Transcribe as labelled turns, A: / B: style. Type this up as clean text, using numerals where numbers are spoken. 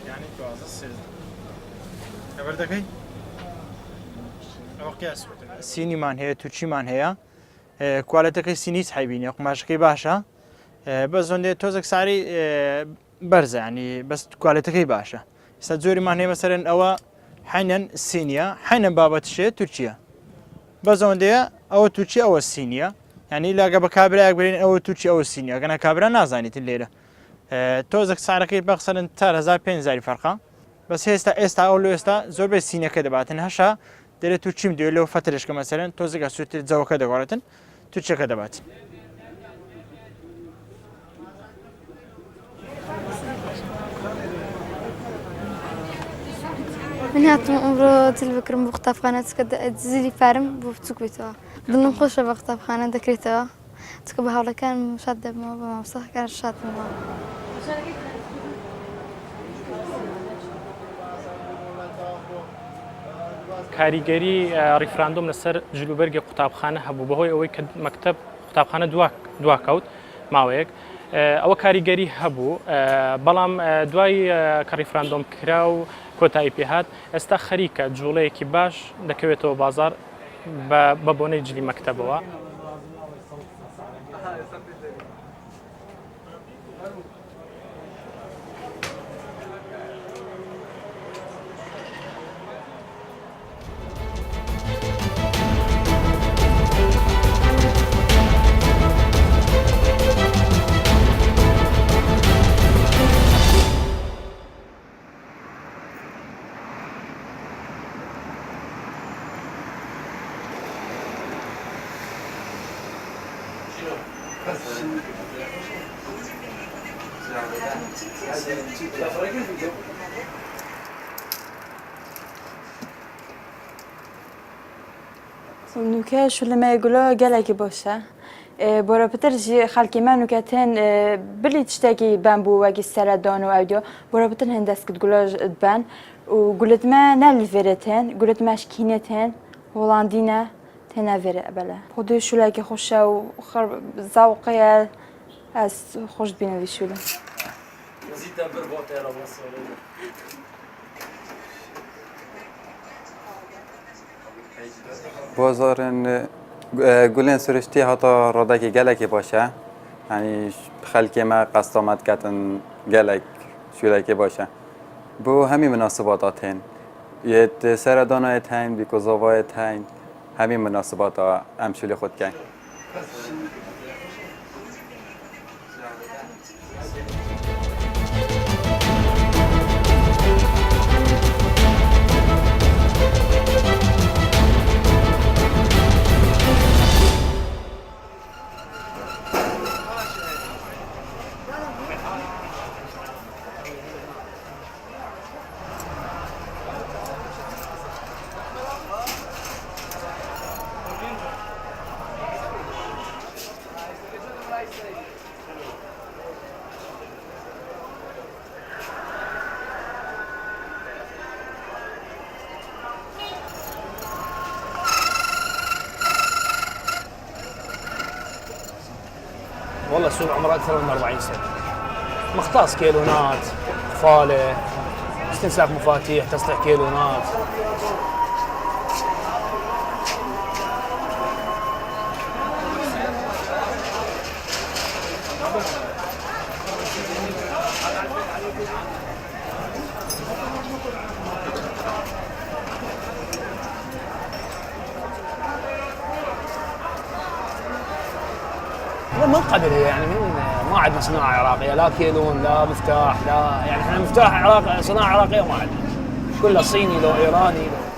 A: يعني توازن سيز خبردكي اوقياس
B: سینی مان هەیە تووچیمان هەیە کوالەتەکەی سینیس حیبینە قماشەکەی باشە بە زۆندێ تۆزێک ساری بەرزە ینی بەس کوالەتەکەی باشە ئێستا جۆریمان هەیە مەسەرەن ئەوە حینەن سینیە حینەن بابەتشێ تورکیە بە زۆندەیە ئەوە تووچی ئەوە سینیە ینی لاگە بە کابراایك برین ئەوە تووچی ئەوە سینیە گەنە کابرا نازانیت لێرە تۆزێک سارەکەی بەخسەرن 4500 فەرقا بەس ئێستا ئەو لە ئێستا زۆربەی سینەکە دەباتن هەشا دەرێت تووچیم دوێ لەو فترشکە مەسەرەن تۆزێکە سووتر جەوەکە دەگۆڕێتن تووچەکە دەبات.
C: من هاتم ئەمڕۆ جل بکرم بۆ قوتابخانە چکە زیری پارم بۆ بچووک بێتەوە دڵم خۆشە بە قوتابخانە دەکرێتەوە چکە بە هاوڵەکان شاد دەبمەوە بە مامۆستاکان شادمەوە.
D: کاریگەری ڕیفراندۆم لەسەر جلوبەرگی قوتابخانە هەبوو بەهۆی ئەوەی کە مەکتەب قوتابخانە دواکەوت ماوەیەک ئەوە کاریگەری هەبوو بەڵام دوای کە ڕیفراندۆم کرا و کۆتایی پێهات ئێستا خەریکە جوڵەیەکی باش دەکەوێتەوە بازار بە بۆنەی جلی مەکتەبەوە.
E: نوکە شولەمەیەگوڵە گەلێکی باشە بۆرە پتر خەڵکیمان نوکەتێن بلی تشتێکی بەم بوو وەگی سەرەدان و ئەودیۆ بۆرە پتر هەن دەستکرد گوڵە بەن و گولتمە نەلڤێرێتێن گولتمەش کینێتێن هۆڵاندینە تێنەڤێرە بەلە خودی شولێکی خۆشە و زاوقەیە ئەس خۆش بینەوی شولە.
F: بازارن گلن سرشتی حتی رداکی گلکی باشه یعنی خلکی ما قصد آمد کتن گلک شولکی باشه بو همین مناسبات هن یه سردانای هن بیکوزاوای هن همین مناسبات هم شولی خود کن.
G: والله السوق عمره أكثر من 40 سنة مختص كيلونات قفالة استنساخ مفاتيح تصليح كيلونات من قبل يعني ما عندنا صناعة عراقية لا كيلون لا مفتاح لا يعني احنا مفتاح عراق صناعة عراقية ما عندنا كله صيني لو ايراني لو